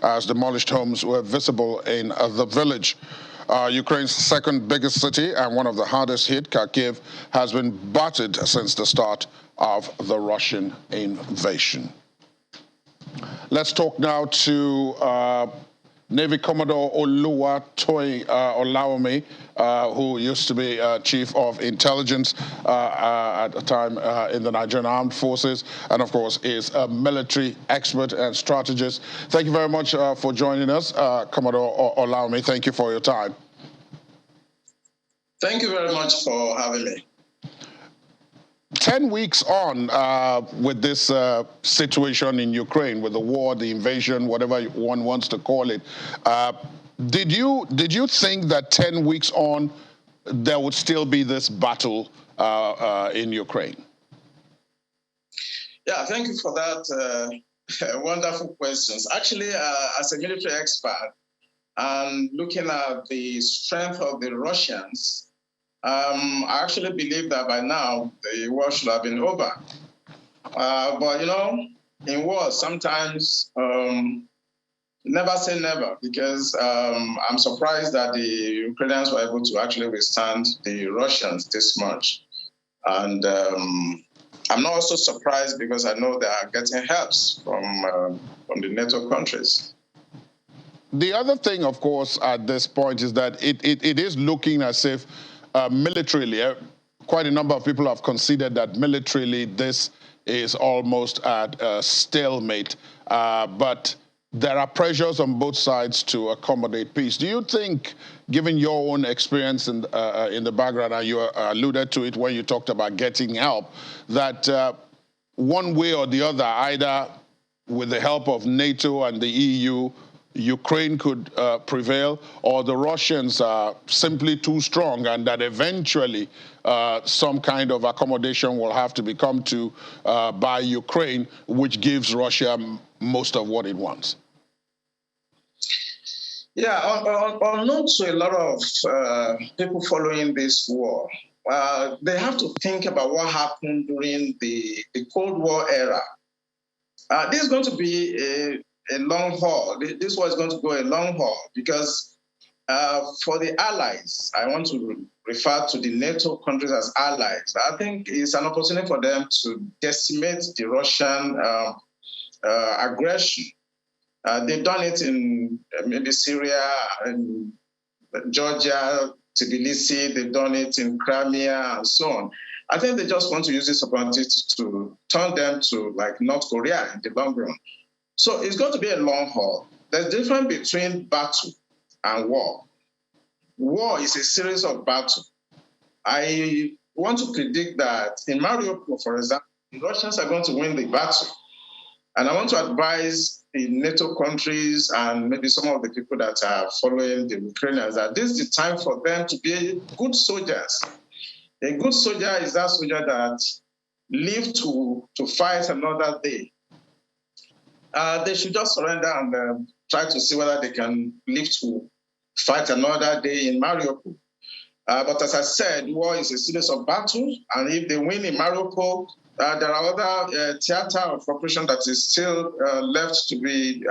as demolished homes were visible in the village. Ukraine's second biggest city and one of the hardest hit, Kharkiv, has been battered since the start of the Russian invasion. Let's talk now to Navy Commodore Olawunmi, who used to be Chief of Intelligence at the time in the Nigerian Armed Forces, and of course is a military expert and strategist. Thank you very much for joining us, Commodore Olawunmi. Thank you for your time. Thank you very much for having me. 10 weeks on with this situation in Ukraine, with the war, the invasion, whatever one wants to call it, did you think that 10 weeks on there would still be this battle in Ukraine? Yeah, thank you for that wonderful questions. Actually, as a military expert and looking at the strength of the Russians, I actually believe that by now the war should have been over. But, you know, in wars, sometimes never say never, because I'm surprised that the Ukrainians were able to actually withstand the Russians this much. And I'm not also surprised because I know they are getting helps from the NATO countries. The other thing, of course, at this point is that it is looking as if militarily, quite a number of people have considered that militarily this is almost at a stalemate, but there are pressures on both sides to accommodate peace. Do you think, given your own experience in the background, and you alluded to it when you talked about getting help, that one way or the other, either with the help of NATO and the EU, Ukraine could prevail, or the Russians are simply too strong, and that eventually some kind of accommodation will have to be come to by Ukraine, which gives Russia most of what it wants? Yeah, unknown to a lot of people following this war, they have to think about what happened during the Cold War era. This is going to be a long haul. This war is going to go a long haul because for the allies, I want to refer to the NATO countries as allies. I think it's an opportunity for them to decimate the Russian aggression. They've done it in maybe Syria, and Georgia, Tbilisi. They've done it in Crimea and so on. I think they just want to use this opportunity to turn them to like North Korea in the long run. So it's going to be a long haul. There's a difference between battle and war. War is a series of battles. I want to predict that in Mariupol, for example, the Russians are going to win the battle. And I want to advise the NATO countries and maybe some of the people that are following the Ukrainians that this is the time for them to be good soldiers. A good soldier is that soldier that lives to fight another day. They should just surrender and try to see whether they can live to fight another day in Mariupol. But as I said, war is a series of battles, and if they win in Mariupol, there are other theater of operation that is still left to be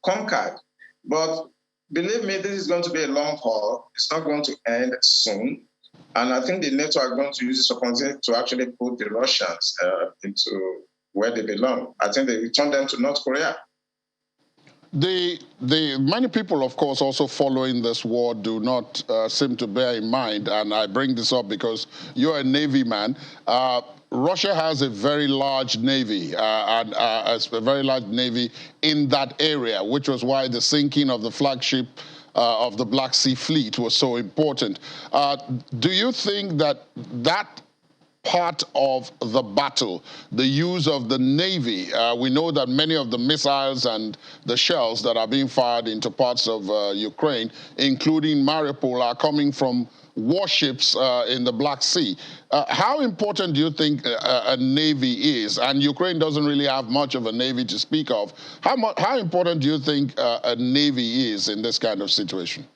conquered. But believe me, this is going to be a long haul. It's not going to end soon. And I think the NATO are going to use this opportunity to actually put the Russians into where they belong. I think they return them to North Korea. The many people, of course, also following this war do not seem to bear in mind, and I bring this up because you're a Navy man. Russia has a very large Navy, and a very large Navy in that area, which was why the sinking of the flagship of the Black Sea Fleet was so important. Do you think that that part of the battle, the use of the Navy, we know that many of the missiles and the shells that are being fired into parts of Ukraine, including Mariupol, are coming from warships in the Black Sea. How important do you think a Navy is? And Ukraine doesn't really have much of a Navy to speak of. How important do you think a Navy is in this kind of situation?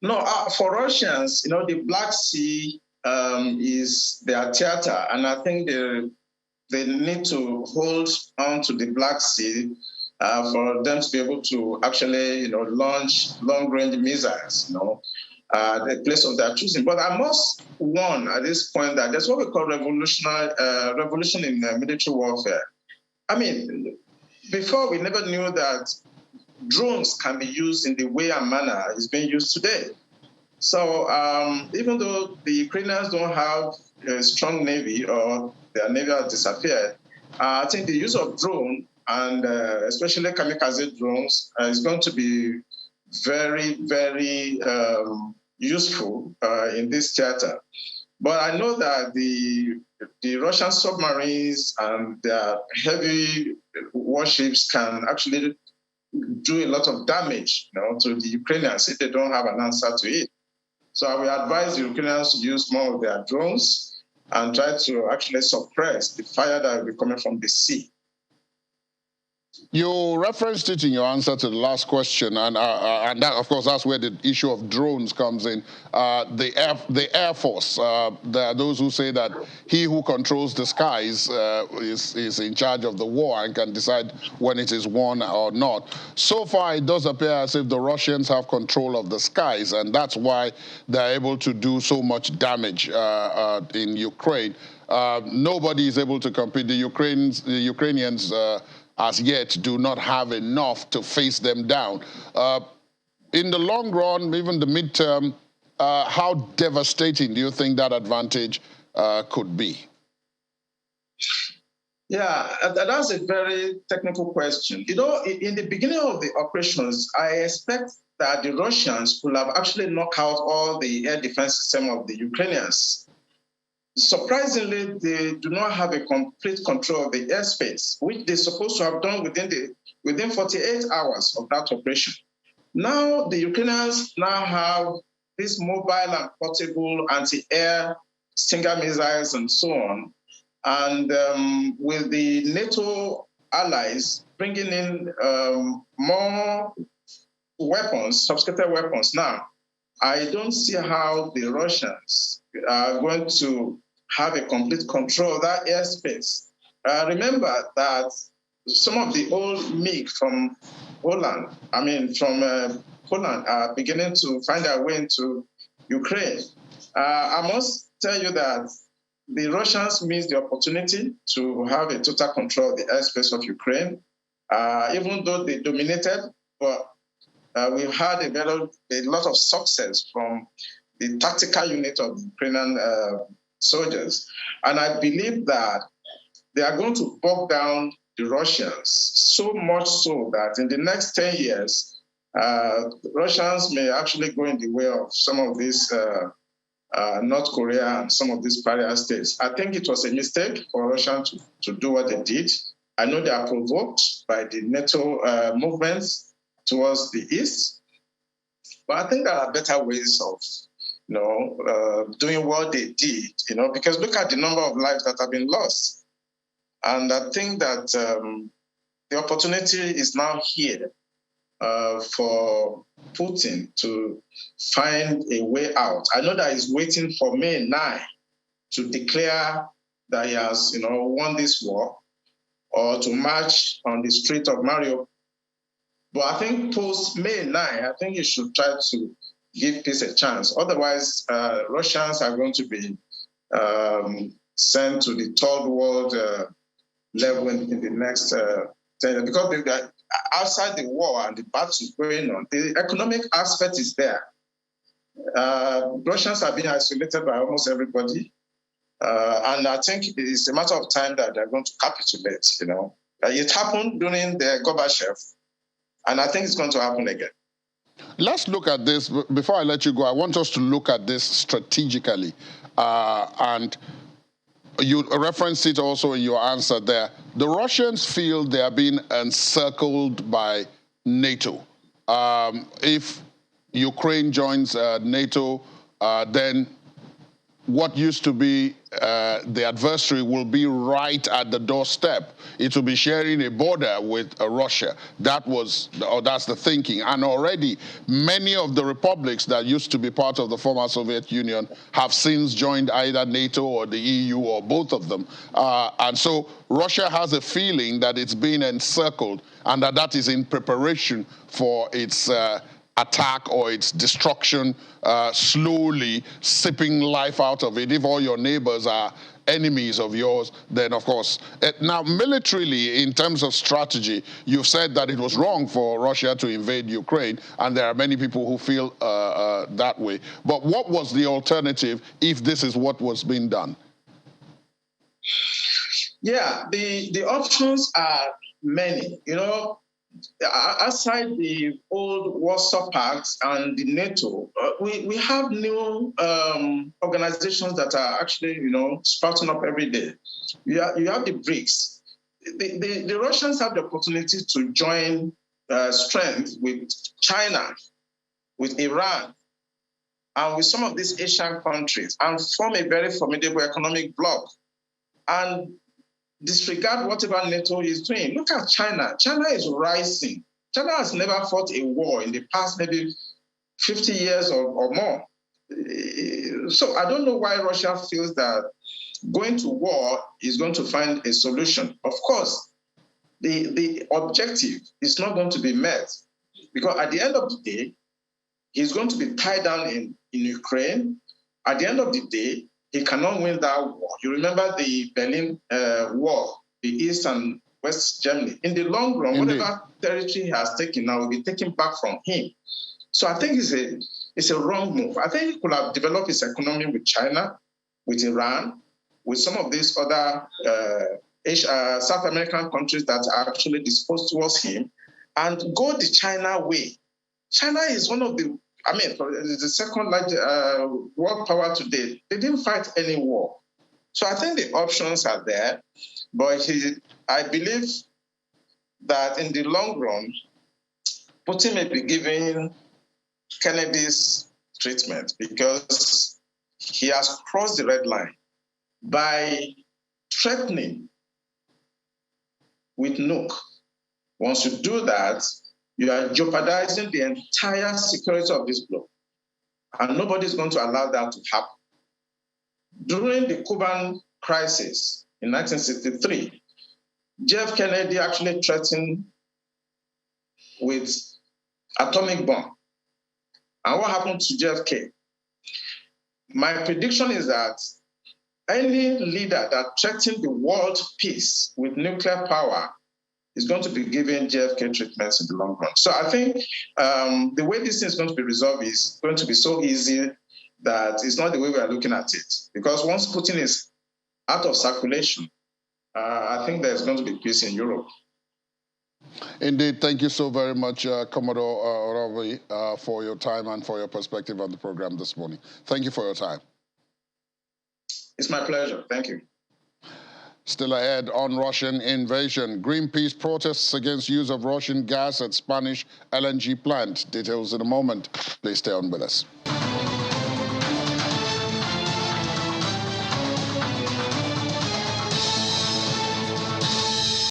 No, for Russians, you know, the Black Sea is their theater, and I think they need to hold on to the Black Sea for them to be able to actually, launch long-range missiles, the place of their choosing. But I must warn at this point that there's what we call revolution in military warfare. I mean, before we never knew that drones can be used in the way and manner it's being used today. So even though the Ukrainians don't have a strong navy or their navy has disappeared, I think the use of drone and especially kamikaze drones is going to be very, very useful in this theater. But I know that the Russian submarines and their heavy warships can actually do a lot of damage, to the Ukrainians if they don't have an answer to it. So I will advise the Ukrainians to use more of their drones and try to actually suppress the fire that will be coming from the sea. You referenced it in your answer to the last question, and that, of course, that's where the issue of drones comes in. The Air Force, there are those who say that he who controls the skies is in charge of the war and can decide when it is won or not. So far, it does appear as if the Russians have control of the skies, and that's why they're able to do so much damage in Ukraine. Nobody is able to compete. The Ukrainians as yet do not have enough to face them down. In the long run, even the midterm, how devastating do you think that advantage could be? Yeah, that's a very technical question. In the beginning of the operations, I expect that the Russians could have actually knocked out all the air defense system of the Ukrainians. Surprisingly, they do not have a complete control of the airspace, which they're supposed to have done within 48 hours of that operation. Now, the Ukrainians now have these mobile and portable anti-air Stinger missiles and so on. And with the NATO allies bringing in more weapons, sophisticated weapons now, I don't see how the Russians are going to have a complete control of that airspace. Remember that some of the old MiG from Poland are beginning to find their way into Ukraine. I must tell you that the Russians missed the opportunity to have a total control of the airspace of Ukraine, even though they dominated, but we've had a lot of success from the tactical unit of Ukrainian soldiers. And I believe that they are going to bog down the Russians so much so that in the next 10 years, Russians may actually go in the way of some of these North Korea and some of these pariah states. I think it was a mistake for Russia to do what they did. I know they are provoked by the NATO movements towards the east, but I think there are better ways of doing what they did, because look at the number of lives that have been lost. And I think that the opportunity is now here for Putin to find a way out. I know that he's waiting for May 9 to declare that he has, won this war, or to march on the street of Mariupol. But I think post May 9, I think he should try to give peace a chance. Otherwise, Russians are going to be sent to the third world level in the next 10 years. Because outside the war and the battle going on, the economic aspect is there. Russians are being isolated by almost everybody. And I think it's a matter of time that they're going to capitulate, It happened during the Gorbachev, and I think it's going to happen again. Let's look at this. Before I let you go, I want us to look at this strategically. And you referenced it also in your answer there. The Russians feel they are being encircled by NATO. If Ukraine joins NATO, then what used to be the adversary will be right at the doorstep. It will be sharing a border with Russia. That's the thinking. And already many of the republics that used to be part of the former Soviet Union have since joined either NATO or the EU or both of them. And so Russia has a feeling that it's being encircled and that is in preparation for its attack or its destruction, slowly sipping life out of it. If all your neighbors are enemies of yours, then of course. Now, militarily, in terms of strategy, you've said that it was wrong for Russia to invade Ukraine, and there are many people who feel that way. But what was the alternative if this is what was being done? Yeah, the options are many. You know, outside the old Warsaw Pact and the NATO, we have new organizations that are actually, you know, sprouting up every day. You have the BRICS. The Russians have the opportunity to join strength with China, with Iran, and with some of these Asian countries and form a very formidable economic bloc and disregard whatever NATO is doing. Look at China. China is rising. China has never fought a war in the past maybe 50 years or more. So I don't know why Russia feels that going to war is going to find a solution. Of course, the objective is not going to be met because at the end of the day, he's going to be tied down in Ukraine. At the end of the day, he cannot win that war. You remember the Berlin War, the East and West Germany. In the long run, Indeed. whatever territory he has taken now will be taken back from him. So I think it's a wrong move. I think he could have developed his economy with China, with Iran, with some of these other South American countries that are actually disposed towards him, and go the China way. China is one of the the second largest world power today. They didn't fight any war. So I think the options are there, but I believe that in the long run, Putin may be giving Kennedy's treatment because he has crossed the red line by threatening with nuke. Once you do that, you are jeopardizing the entire security of this globe. And nobody's going to allow that to happen. During the Cuban crisis in 1963, Jeff Kennedy actually threatened with atomic bomb. And what happened to JFK? My prediction is that any leader that threatens the world peace with nuclear power is going to be given JFK treatments in the long run. So I think the way this thing is going to be resolved is going to be so easy that it's not the way we are looking at it. Because once Putin is out of circulation, I think there's going to be peace in Europe. Indeed. Thank you so very much, Commodore Olawunmi, for your time and for your perspective on the program this morning. Thank you for your time. It's my pleasure. Thank you. Still ahead on Russian invasion. Greenpeace protests against use of Russian gas at Spanish LNG plant. Details in a moment. Please stay on with us.